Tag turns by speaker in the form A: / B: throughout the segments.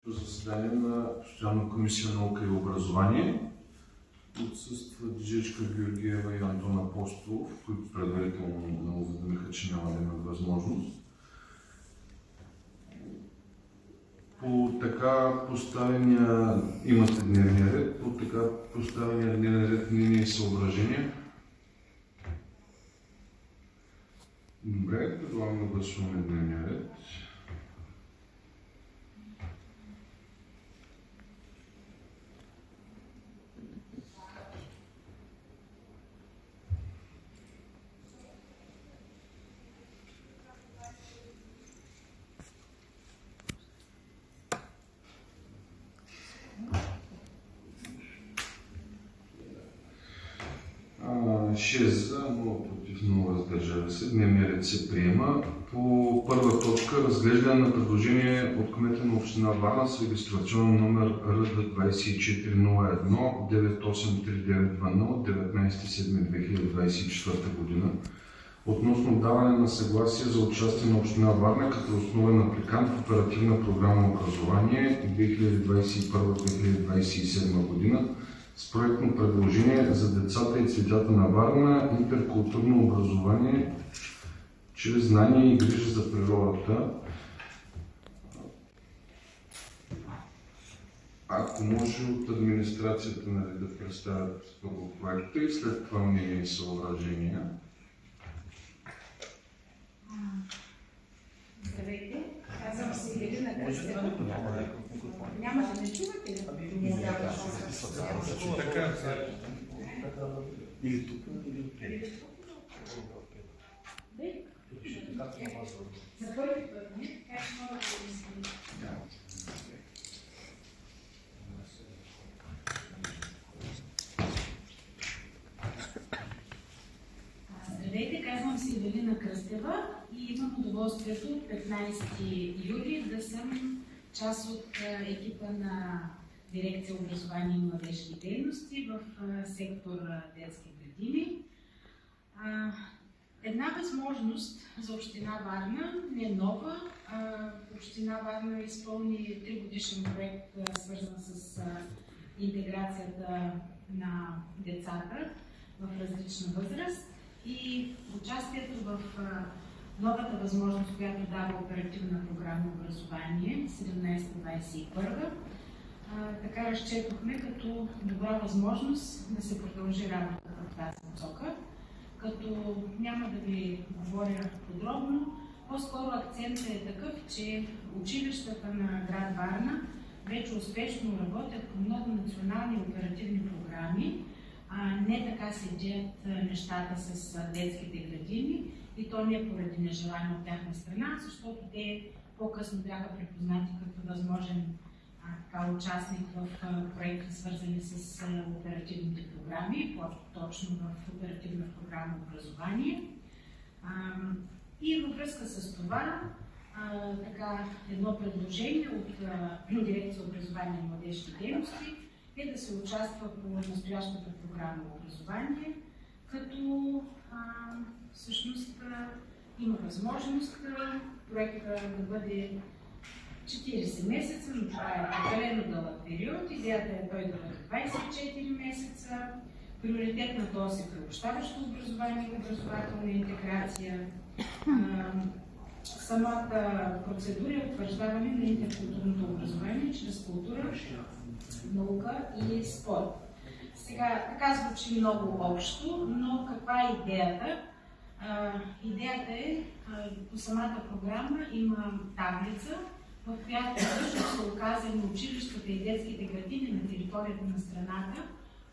A: Заседание на Постоянна комисия наука и образование. Отсъства Дежечка Георгиева и Антон Апостолов, които предварително ме уведомиха, че няма да имат възможност. По така поставения, имате дневния ред, по така поставения дневния ред мнения и съображения. Добре, предлагам да гласуваме дневния ред. За, 0 против, 0 въздържали се. Дневният ред се приема. По първа точка разглеждане на предложение от кмета на община Варна с регистрационен номер РД2401 983-920 19.7.2024 година относно даване на съгласие за участие на община Варна като основен апликант в оперативна програма образование 2021-2027 година с проектно предложение за децата и цветята на Варна, интеркултурно образование чрез знание и грижа за природата. Ако може от администрацията да представят първо проекта и след това мнение и съображения.
B: Здравейте, казвам се Ивелина Кръстева. Няма да ме чувате ли?
C: Така, или тук, или преди.
B: За първи път, не? Как мога да мисля? Здравейте, казвам се Ивелина Кръстева и имам удоволствието от 15 юли да съм част от екипа на дирекция образование и младежки дейности в сектор детски градини. Една възможност за община Варна, не нова. Община Варна изпълни 3-годишен проект, свързан с интеграцията на децата в различна възраст и участието в новата възможност, която дава оперативна програма образование 17-21. Така разчетохме като добра възможност да се продължи работата в тази посока. Като няма да ви говоря подробно, по-скоро акцентът е такъв, че училищата на град Варна вече успешно работят по много национални оперативни програми. Не така седят нещата с детските градини и то не поради нежелание от тяхна страна, защото те по-късно бяха припознати като възможен участник в проекти, свързани с оперативните програми, по-точно в оперативна програма образование. И във връзка с това, едно предложение от дирекция образование и младежки дейности е да се участва по настоящата програма образование, като всъщност има възможност проекта да бъде 40 месеца, но това е прекалено дълъг период. Идеята е той да бъде 24 месеца. Приоритетната ос е приобщаващо образование и образователна интеграция. Самата процедура е утвърждаване на интеркултурното образование чрез култура, наука и спорт. Сега, така звучи много общо, но каква е идеята? Идеята е, по самата програма има таблица, в която са указани училищата и детските градини на територията на страната,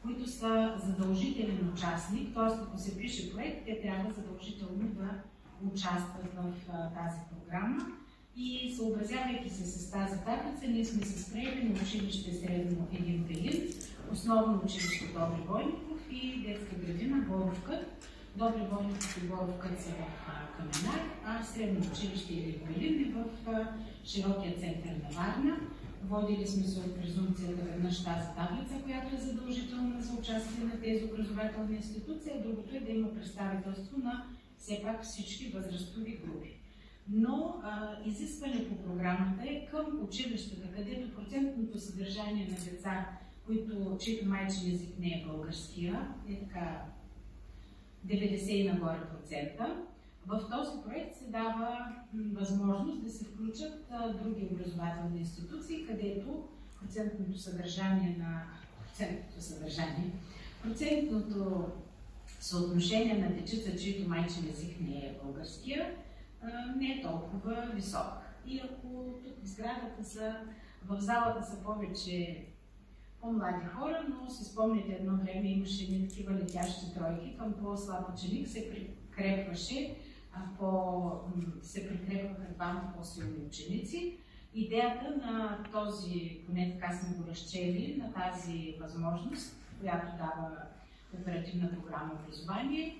B: които са задължителен участник, т.е. ако се пише проект, те трябва задължително да участват в тази програма. И съобразявайки се с тази таблица, ние сме се спрели на училище средно Един Пелин, основно училище Добри Войников и детска градина Боровкът. Добри Войников и Боровкът са в Каменар, а средно училище Един Пелин е в широкия център на Варна. Водили сме се от презумпцията веднъж тази таблица, която е задължителна за участие на тези образователни институции, а другото е да има представителство на все пак всички възрастови групи. Но изискване по програмата е към училищата, където процентното съдържание на деца, чието майчин език не е българския, е така 90 и нагоре процента. В този проект се дава възможност да се включат други образователни институции, където процентното съотношение на дечица, чието майчин език не е българския, не е толкова висок. И ако тук в залата са повече по-млади хора, но си спомняте, едно време имаше едни такива летящи тройки, към по-слаб ученик се прикрепваха двама по-силни ученици. Идеята на този, поне така сме го разчели, на тази възможност, която дава оперативна програма образование,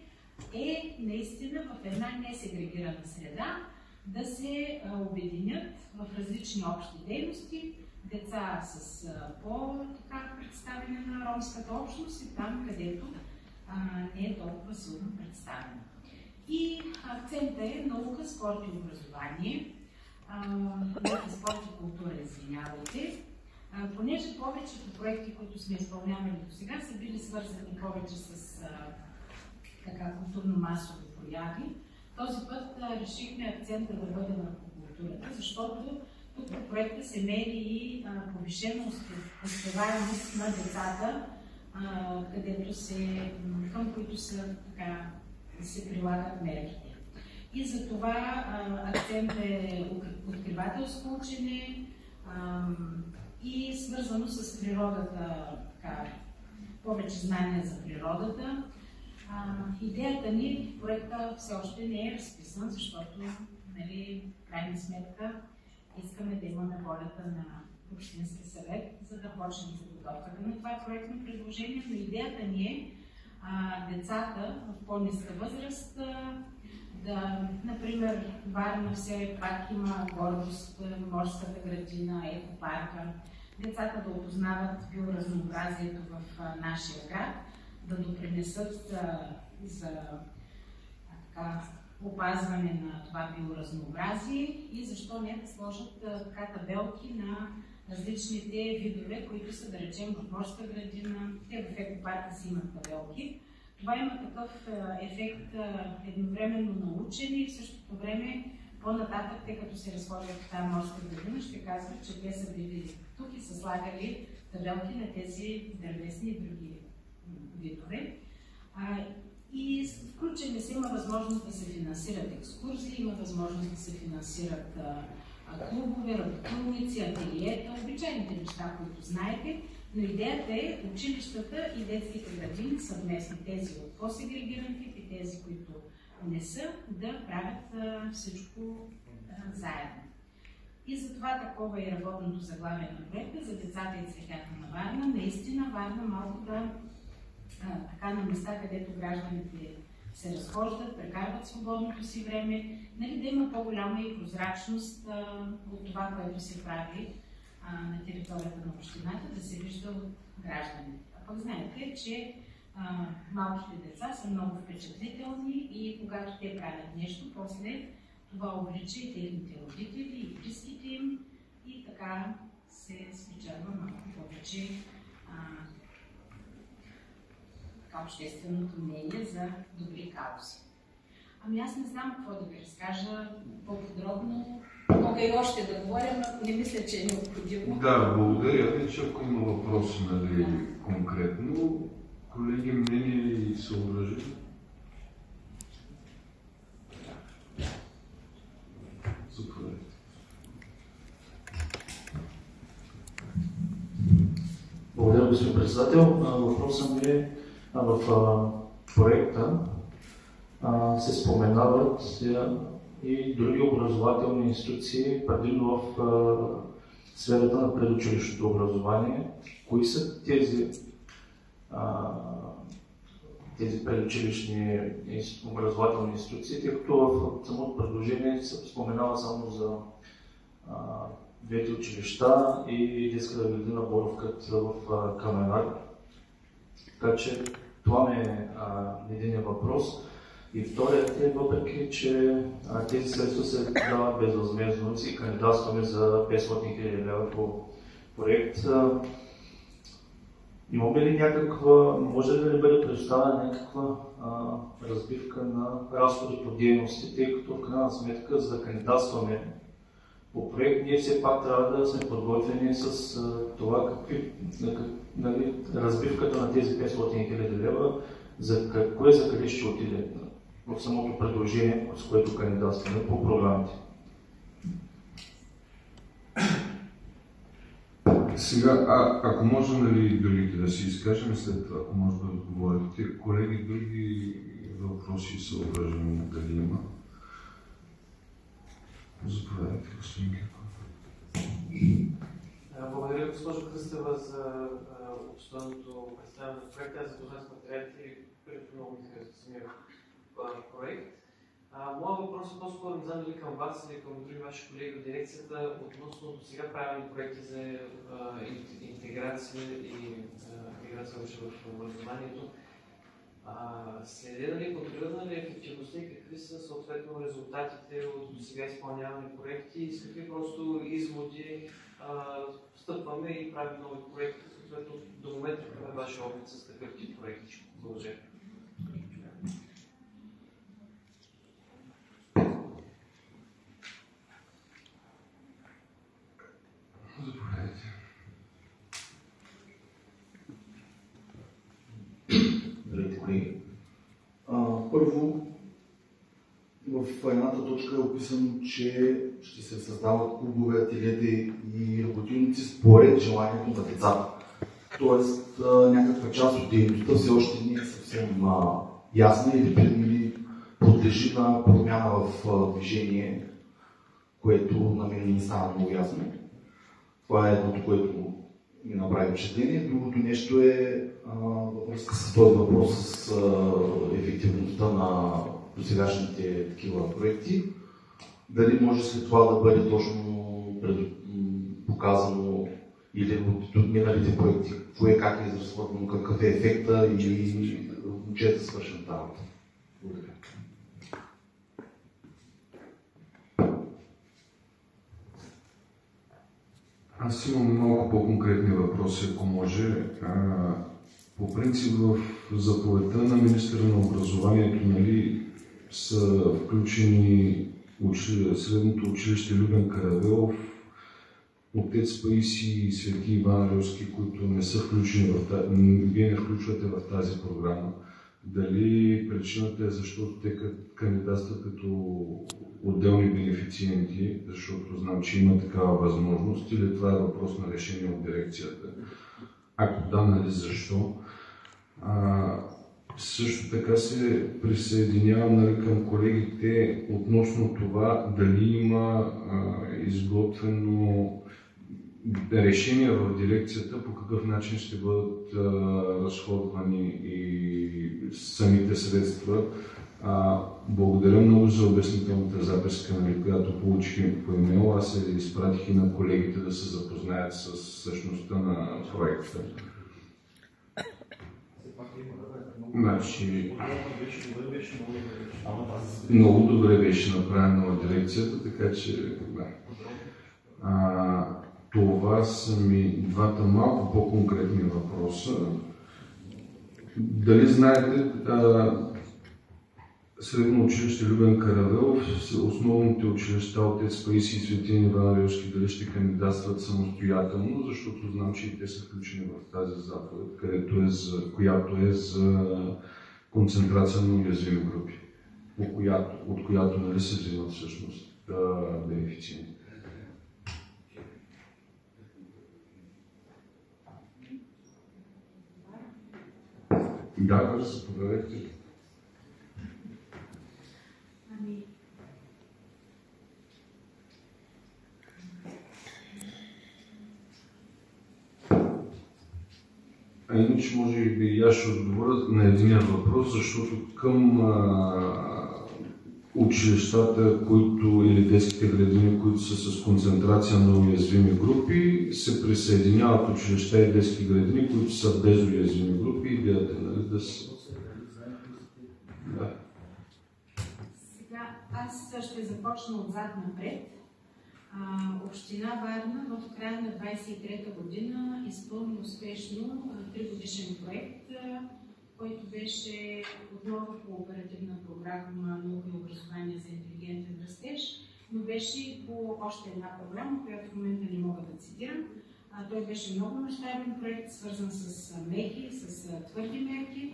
B: е наистина в една несегрегирана среда да се обединят в различни общи дейности деца с по-така представяне на ромската общност и там, където не е толкова силно представена. И акцента е наука, спорт и образование, спорт и култура, извинявайте. Понеже повечето проекти, които сме изпълнявали до сега, са били свързани повече с културно-масови прояви, този път решихме акцента да бъде върху културата, защото тук по проекта се мери и повишена успеваемост на децата, към които се прилагат мерките. И за това акцент е откривателско учене и свързано с природата, повече знания за природата. Идеята ни в проекта все още не е разписан, защото в крайна сметка искаме да имаме волята на Общински съвет, за да почнем подготовката на това проектно предложение, но идеята ни е децата в по-ниска възраст например, Варна все пак има гордост, морската градина, екопарка, децата да опознават биоразнообразието в нашия град, да допринесат за опазване на това биоразнообразие и защо не да сложат табелки на различните видове, които са, да речем, в морска градина. Те в екопарка си имат табелки. Това има такъв ефект едновременно на учене и в същото време по-нататък, те като се разходят в тази морска градина, ще казват, че те са били тук и са слагали табелки на тези дървесни и други видове. И включени се, има възможност да се финансират екскурзии, има възможност да се финансират клубове, работилници, ателиета, обичайните неща, които знаете, но идеята е училищата и детските градини съвместно, тези от по-сегрегиран тип и тези, които не са, да правят всичко заедно. И затова такова е работното заглавие на проекта за децата и цветята на Варна. Наистина Варна малко на места, където гражданите се разхождат, прекарват свободното си време, да има по-голяма и прозрачност от това, което се прави на територията на общината, да се вижда от гражданите. А пък знаете, че малките деца са много впечатлителни и когато те правят нещо, после това облича и техните родители, и близките им, и така се спечелва малко повече общественото мнение за добри каузи. Ами аз не знам какво да ви разкажа по-подробно. Мога и още да говоря, но не мисля, че е необходимо.
A: Да, благодаря ви, че ако има въпроси конкретно, колеги, мнение и съображения. Заповядайте.
C: Благодаря, господин председател. Въпросът ми е в проекта се споменават и други образователни институции, предимно в сферата на предучилищното образование. Кои са тези предучилищни образователни институции, тъй като в самото предложение се споменава само за двете училища и детската градина Боровкът в Каменар. Така че това ми е единият въпрос. И вторият е, въпреки че тези средства се дават безвъзмездно и кандидатстваме за 500 000 лева по проект. Имаме ли някаква, може ли да ни бъде предоставена някаква разбивка на разходи по дейности, тъй като в крайна сметка за да кандидатстваме по проект, ние все пак трябва да сме подготвени с това нали, разбивката на тези 500 000 лева, за къде ще отиде в самото предложение, с което кандидатстваме по програмите.
A: Сега, ако може, нали, другите да си изкажем, след това, ако може да отговорите. Колеги, други въпроси и съображения дали има? Заповядайте, господин Геков.
D: Благодаря, госпожо Кръстева, за обстойното представяне на проекта. Аз запознах с материалите и преди много ми харесва самия проект. Моят въпрос е по-скоро, не знам дали към вас или към други ваши колеги от дирекцията, относно до сега правени проекти за интеграция и миграция в образованието. Следена ли, контролирана ли ефективността и какви са съответно резултатите от сега изпълнявани проекти и с какви просто изводи стъпваме и правим нови проекти, съответно до момента какъв е вашия опит с такъв тип проекти? Благодаря.
A: Заповядайте.
E: Здравейте, колеги. Първо, в едната точка е описано, че ще се създават клубове, ателиета и работилници според желанието на децата. Тоест, някаква част от дейността все още не е съвсем ясна или подлежи на промяна в движение, което на мен не стана много ясно. Това е едното, което ми направи впечатление. Другото нещо е във връзка с този въпрос с ефективността на досегашните такива проекти. Дали може след това да бъде точно показано или от миналите проекти, кое как е изразходвано, какъв е ефекта или бюджета свършената работа. Благодаря.
A: Аз имам малко по-конкретни въпроси, ако може. По принцип в заповедта на министъра на образованието, нали, са включени Средното училище Любен Каравелов, Отец Паисий и Свети Иван Рилски, които не са включени вие не включвате в тази програма. Дали причината е защото те кандидатстват като отделни бенефициенти, защото знам, че има такава възможност, или това е въпрос на решение от дирекцията? Ако да, нали защо? Също така се присъединявам, нали, към колегите относно това дали има изготвено решение в дирекцията по какъв начин ще бъдат разходвани и самите средства. Благодаря много за обяснителната записка, нали, която получих по имейл. Аз се изпратих и на колегите да се запознаят с същността на проекта. Значи, много добре беше направено в дирекцията, така че да. Това са ми двата малко по-конкретни въпроса. Дали знаете, Средно училище Любен Каравелов, основните училища Отец Паисий и Свети Иван Рилски, дали ще кандидатстват самостоятелно, защото знам, че и те са включени в тази заповед, която е за концентрация на уязвими групи, от която, нали, се взимат всъщност бенефициенти. Да, заповядайте. Иначе може би и аз ще отговоря на единия въпрос, защото към училищата, или детските градини, които са с концентрация на уязвими групи, се присъединяват училища и детски градини, които са без уязвими групи. Идеята е, нали, да се...
B: Да. Сега аз ще започна отзад напред. Община Варна в края на 23-та година изпълни успешно 3-годишен проект, който беше отново по оперативна програма „Наука и образование за интелигентен растеж“, но беше по още една програма, която в момента не мога да цитирам. Той беше много мащабен проект, свързан с меки, с твърди мерки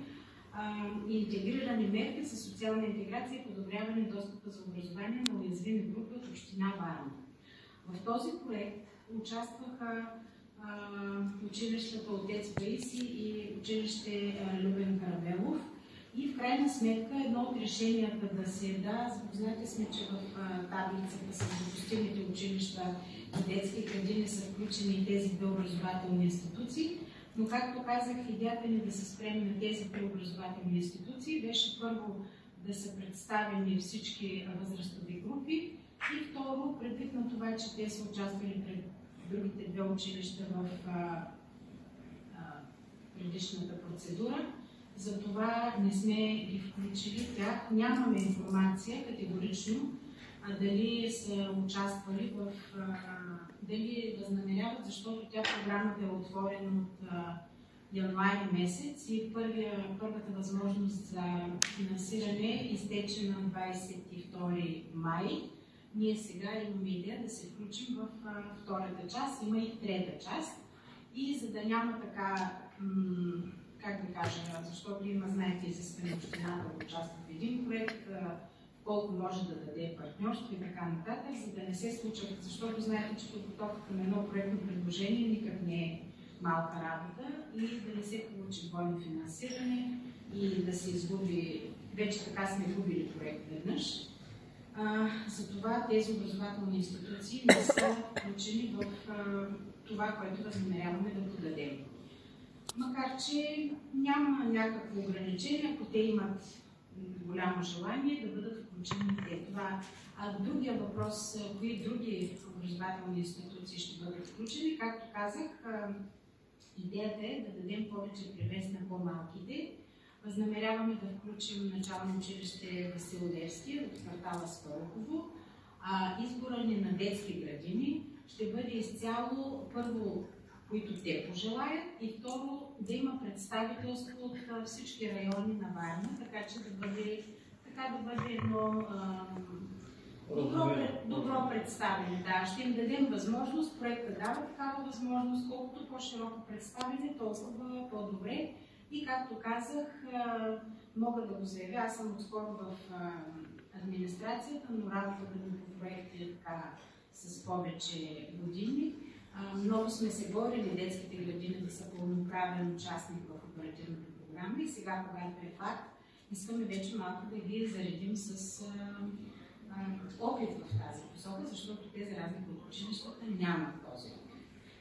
B: и интегрирани мерки за социална интеграция и подобряване достъпа за образование на уязвими групи от община Варна. В този проект участваха училищата Отец Паисий и училище Любен Каравелов. И в крайна сметка едно от решенията да се запознати сме, че в таблицата с допустимите училища и детски градини са включени и тези две образователни институции, но както казах, идеята ни да се спрем на тези две образователни институции беше първо да са представени всички възрастови групи и второ, предвид на това, че те са участвали пред другите две училища в предишната процедура, затова не сме ги включили тях. Нямаме информация категорично дали са участвали дали възнамеряват, защото тя програмата е отворена от януари месец и първата възможност за финансиране изтече на 22 май. Ние сега имаме идея да се включим в втората част, има и трета част. И за да няма така, как да кажа, защото има, знаете, изискване общината да участва в един проект, колко може да даде партньорство и така нататък, за да не се случва, защото знаете, че подготовката на едно проектно предложение никак не е малка работа и да не се получи двойно финансиране и да се изгуби, вече така сме губили проект веднъж. Затова тези образователни институции не са включени в това, което възнамеряваме да подадем. Макар че няма някакво ограничение, ако те имат голямо желание да бъдат включени те. Това. Другия въпрос, кои други образователни институции ще бъдат включени, както казах, идеята е да дадем повече превес на по-малките. Възнамеряваме да включим начално училище Васил Левски от квартала Спарухово. Избора ни на детски градини ще бъде изцяло първо, които те пожелаят, и второ да има представителство от всички райони на Варна, така че да бъде едно добро представяне. Да, ще им дадем възможност, проектът дава такава възможност, колкото по-широко представяне, толкова по-добре. И както казах, мога да го заявя, аз съм отскоро в администрацията, но работата ми по проекти е така с повече години. Много сме се борили детските градини да са пълноправен участник в оперативната програма и сега, когато е факт, искаме вече малко да ги заредим с опит в тази посока, защото те, за разлика от училищата, нямат този опит.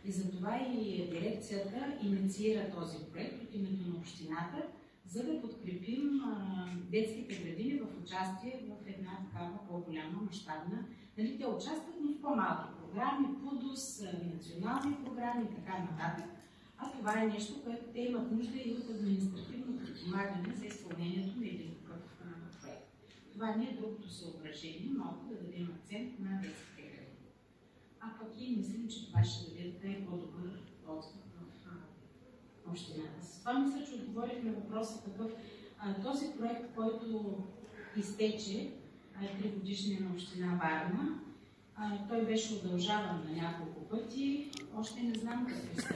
B: И затова и дирекцията инициира този проект от името на общината, за да подкрепим детските градини в участие в една такава по-голяма, мащабна. Нали, те участват, но в по-малки програми, ПУДОС, национални програми и така нататък. А това е нещо, което те имат нужда и от административно подпомагане за изпълнението на един такъв проект. Това не е другото съображение, малко да дадем акцент на детските градини. А пък и мислим, че това ще даде по-добър отзвук в общината. С това мисля, че отговорих на въпроса какъв. Този проект, който изтече 3-годишния на община Варна, той беше удължаван на няколко пъти. Още не знам какви са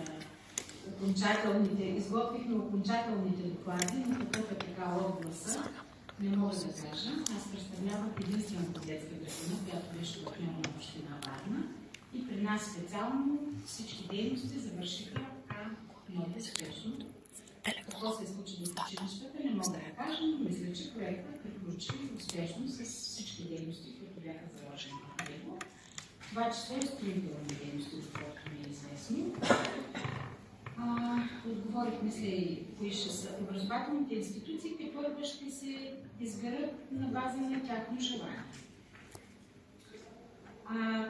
B: окончателните. Изготвихме окончателните доклади, но какъв е така отгласа, не мога да кажа. Аз представлявах единствената детска градина, която беше в на община Варна. И при нас специално всички дейности завършиха много успешно. Какво се е случило в училищата, не мога да кажа, но мисля, че проектът приключи успешно с всички дейности, които бяха заложени в него. Това число и строителни дейности, доколкото ми е известно. Отговорих, мисля, и кои ще са образователните институции, те първо ще се изберат на база на тяхно желание.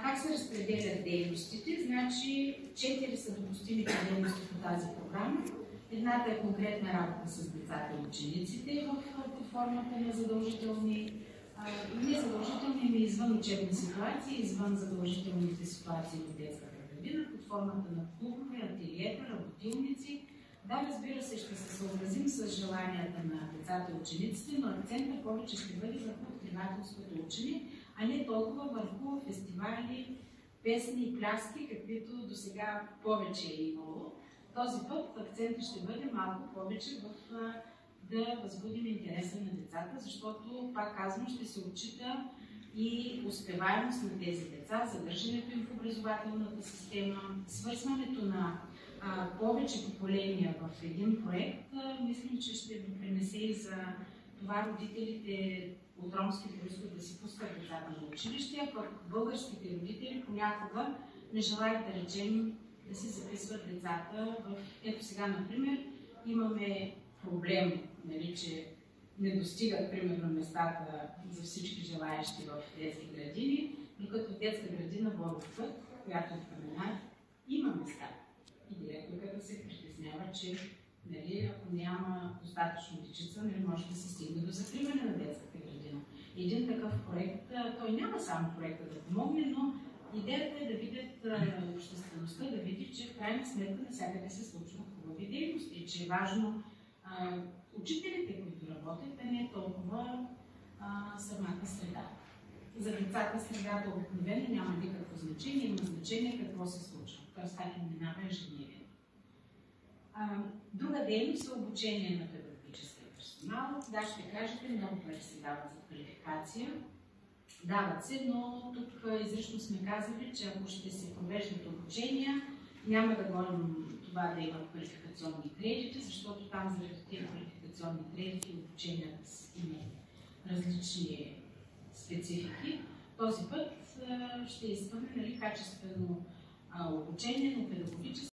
B: Как се разпределят дейностите? Значи 4 са допустимите дейности по тази програма. Едната е конкретна работа с децата и учениците под формата на задължителни незадължителни или извън учебни ситуации, извън задължителните ситуации в детската градина, под формата на клубове, ателиета, работилници. Да, разбира се, ще се съобразим с желанията на децата и учениците, но акцентът повече ще бъде върху откривателското учене, а не толкова върху фестивали, песни и пляски, каквито до сега повече е имало. Този път акцентът ще бъде малко повече в да възбудим интереса на децата, защото, пак казвам, ще се отчита и успеваемост на тези деца, задържането им в образователната система, свързването на повече поколения в един проект. Мислим, че ще допринесе и за това родителите от ромски произход да си пускат децата на училище, а пък българските родители понякога не желаят, да речем, да си записват децата в... Ето сега, например, имаме проблем, нали, че не достигат, примерно, местата за всички желаящи в детски градини, докато в детска градина Боров път, която спомена, има места. И директорката се притеснява, че, нали, ако няма достатъчно дечица, не може да се стигне до закриване на детската градина. Един такъв проект, той няма само проекта да помогне, но идеята е да видят обществеността, да види, че в крайна сметка навсякъде се случват хубави дейности и че е важно учителите, които работят, да не е толкова самата среда. За децата средата обикновено няма никакво значение, има значение какво се случва. Тоест, как им минава ежедневието. Друга дейност е обучение на педагогическия персонал. Да, ще кажете, много пари се дават за квалификация. Дават се, но тук изрично сме казали, че ако ще се провеждат обучения, няма да говорим това да имат квалификационни кредити, защото там заради тези квалификационни кредити обученията имат различни специфики. Този път ще искаме, нали, качествено обучение на педагогически